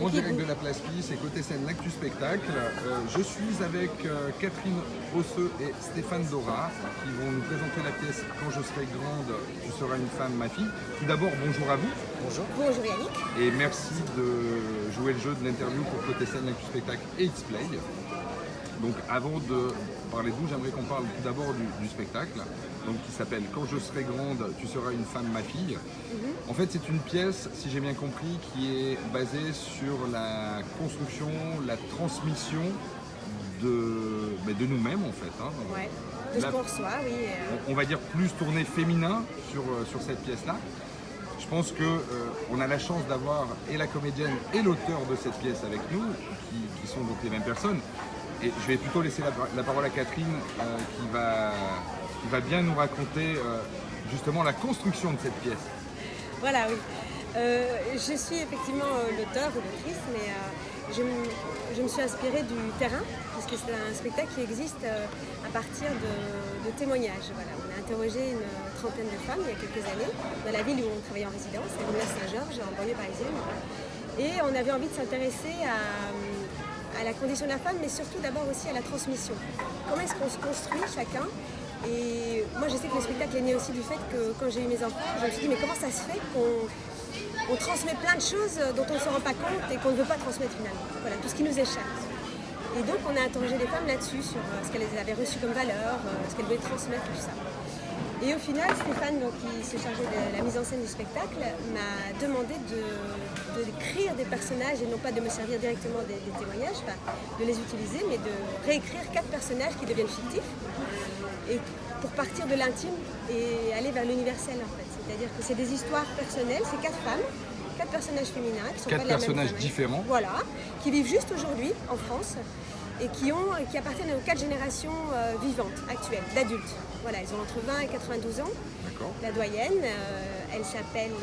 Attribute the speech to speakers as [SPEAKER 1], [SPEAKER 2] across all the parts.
[SPEAKER 1] En direct de la Place Pie, c'est Côté Scène, l'actu spectacle. Je suis avec Catherine Osseux et Stéphane Dora qui vont nous présenter la pièce Quand je serai grande, tu seras une femme, ma fille. Tout d'abord, bonjour à vous.
[SPEAKER 2] Bonjour.
[SPEAKER 3] Bonjour Yannick.
[SPEAKER 1] Et merci de jouer le jeu de l'interview pour Côté Scène, l'actu spectacle et X-Play. Donc avant de parler de vous, j'aimerais qu'on parle tout d'abord du spectacle, donc, qui s'appelle Quand je serai grande, tu seras une femme, ma fille. En fait, c'est une pièce, si j'ai bien compris, qui est basée sur la construction, la transmission de nous-mêmes, en fait. Hein.
[SPEAKER 3] Ouais, de ce qu'on reçoit, oui.
[SPEAKER 1] On va dire plus tourné féminin sur cette pièce-là. Je pense qu'on a la chance d'avoir et la comédienne et l'auteur de cette pièce avec nous, qui sont donc les mêmes personnes. Et je vais plutôt laisser la parole à Catherine qui va bien nous raconter justement la construction de cette pièce.
[SPEAKER 3] Voilà, oui. Je suis effectivement l'auteur ou l'autrice, mais je me suis inspirée du terrain, puisque c'est un spectacle qui existe à partir de témoignages. Voilà. On a interrogé une trentaine de femmes il y a quelques années, dans la ville où on travaillait en résidence, à Villeneuve-Saint-Georges, en banlieue parisienne. Et on avait envie de s'intéresser à la condition de la femme, mais surtout d'abord aussi à la transmission. Comment est-ce qu'on se construit chacun? Et moi je sais que le spectacle est né aussi du fait que quand j'ai eu mes enfants, je me suis dit mais comment ça se fait qu'on transmet plein de choses dont on ne se rend pas compte et qu'on ne veut pas transmettre finalement. Voilà, tout ce qui nous échappe. Et donc on a interrogé les femmes là-dessus, sur ce qu'elles avaient reçu comme valeur, ce qu'elles voulaient transmettre, tout ça. Et au final, Stéphane, donc, qui se chargeait de la mise en scène du spectacle, m'a demandé d'écrire des personnages et non pas de me servir directement des témoignages, enfin, de les utiliser, mais de réécrire 4 personnages qui deviennent fictifs, et pour partir de l'intime et aller vers l'universel en fait. C'est-à-dire que c'est des histoires personnelles, c'est 4 femmes, 4 personnages féminins qui sont
[SPEAKER 1] 4
[SPEAKER 3] pas de la même
[SPEAKER 1] personnages
[SPEAKER 3] famille.
[SPEAKER 1] différents.
[SPEAKER 3] Voilà, qui vivent juste aujourd'hui en France et qui appartiennent aux 4 générations vivantes, actuelles, d'adultes. Voilà, ils ont entre 20 et 92 ans.
[SPEAKER 1] D'accord.
[SPEAKER 3] La doyenne, elle s'appelle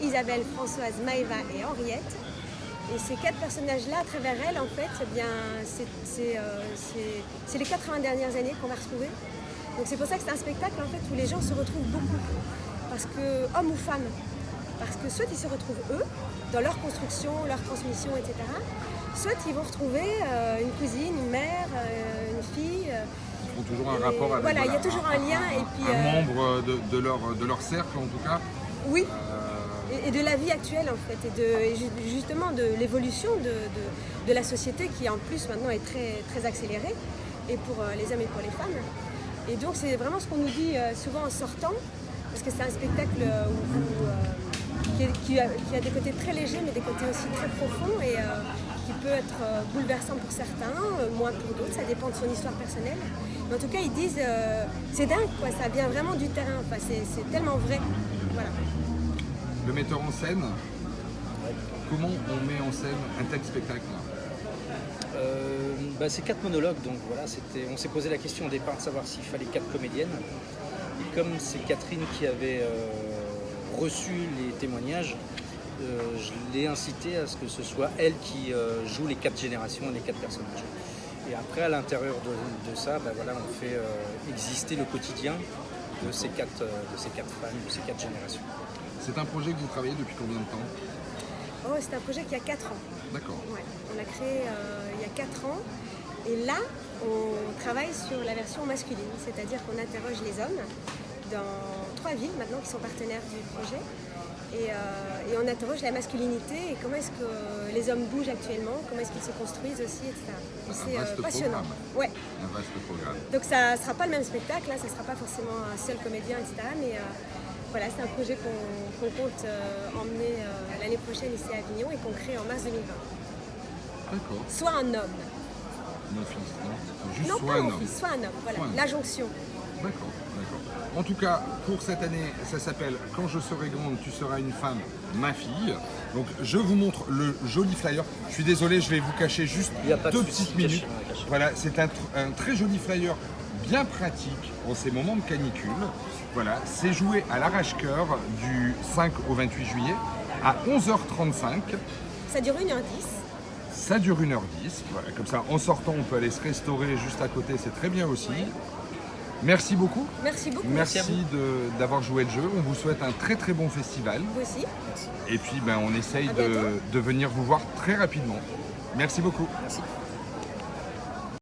[SPEAKER 3] Isabelle, Françoise, Maëva et Henriette. Et ces 4 personnages-là, à travers elles, en fait, eh bien, c'est les 80 dernières années qu'on va retrouver. Donc c'est pour ça que c'est un spectacle en fait, où les gens se retrouvent beaucoup. Parce que, hommes ou femmes, parce que soit ils se retrouvent eux, dans leur construction, leur transmission, etc. Soit ils vont retrouver une cousine, une mère, une fille.
[SPEAKER 1] Ils font toujours un rapport avec
[SPEAKER 3] voilà, il y a toujours un lien. Et puis,
[SPEAKER 1] un membre de leur cercle, en tout cas.
[SPEAKER 3] Oui, et de la vie actuelle, en fait, et justement de l'évolution de la société qui, en plus, maintenant est très, très accélérée, et pour les hommes et pour les femmes. Et donc, c'est vraiment ce qu'on nous dit souvent en sortant, parce que c'est un spectacle qui a des côtés très légers, mais des côtés aussi très profonds, et qui peut être bouleversant pour certains, moins pour d'autres, ça dépend de son histoire personnelle. Mais en tout cas, ils disent, c'est dingue, quoi, ça vient vraiment du terrain, enfin, c'est tellement vrai. Voilà.
[SPEAKER 1] Le metteur en scène, comment on met en scène un tel spectacle?
[SPEAKER 2] C'est 4 monologues, donc voilà, on s'est posé la question au départ de savoir s'il fallait 4 comédiennes. Et comme c'est Catherine qui avait reçu les témoignages, je l'ai incité à ce que ce soit elle qui joue les 4 générations et les 4 personnages. Et après, à l'intérieur de ça, voilà, on fait exister le quotidien de ces 4 femmes, de ces 4 générations.
[SPEAKER 1] C'est un projet que vous travaillez depuis combien de temps?
[SPEAKER 3] Oh, c'est un projet qui a 4 ans.
[SPEAKER 1] D'accord.
[SPEAKER 3] Ouais, on l'a créé il y a 4 ans. Et là, on travaille sur la version masculine, c'est-à-dire qu'on interroge les hommes dans 3 villes maintenant qui sont partenaires du projet. Et on interroge la masculinité et comment est-ce que les hommes bougent actuellement, comment est-ce qu'ils se construisent aussi, etc. C'est passionnant. Ouais.
[SPEAKER 1] Un vaste programme.
[SPEAKER 3] Donc ça ne sera pas le même spectacle, là, ça ne sera pas forcément un seul comédien, etc. Mais voilà, c'est un projet qu'on compte emmener l'année prochaine ici à Avignon et qu'on crée en mars 2020.
[SPEAKER 1] D'accord.
[SPEAKER 3] Soit un homme.
[SPEAKER 1] Mon fils, non? Juste
[SPEAKER 3] Non,
[SPEAKER 1] soit
[SPEAKER 3] pas
[SPEAKER 1] un
[SPEAKER 3] mon
[SPEAKER 1] homme.
[SPEAKER 3] fils, soit un homme. Voilà,
[SPEAKER 1] Soit un homme.
[SPEAKER 3] la jonction.
[SPEAKER 1] D'accord, d'accord. En tout cas, pour cette année, ça s'appelle Quand je serai grande, tu seras une femme, ma fille. Donc, je vous montre le joli flyer. Je suis désolé, je vais vous cacher juste
[SPEAKER 2] Il y a pas de
[SPEAKER 1] 2
[SPEAKER 2] souci,
[SPEAKER 1] petites minutes.
[SPEAKER 2] caché.
[SPEAKER 1] Voilà, c'est un très joli flyer, bien pratique en ces moments de canicule. Voilà, c'est joué à l'arrache-cœur du 5 au 28 juillet à 11h35.
[SPEAKER 3] Ça dure 1h10.
[SPEAKER 1] Ça dure 1h10. Voilà, comme ça, en sortant, on peut aller se restaurer juste à côté, c'est très bien aussi. Merci beaucoup.
[SPEAKER 3] Merci beaucoup.
[SPEAKER 1] Merci
[SPEAKER 2] à vous.
[SPEAKER 1] d'avoir joué le jeu. On vous souhaite un très très bon festival.
[SPEAKER 3] Vous aussi.
[SPEAKER 2] Merci.
[SPEAKER 1] Et puis on essaye
[SPEAKER 3] À bientôt.
[SPEAKER 1] de venir vous voir très rapidement. Merci beaucoup.
[SPEAKER 2] Merci.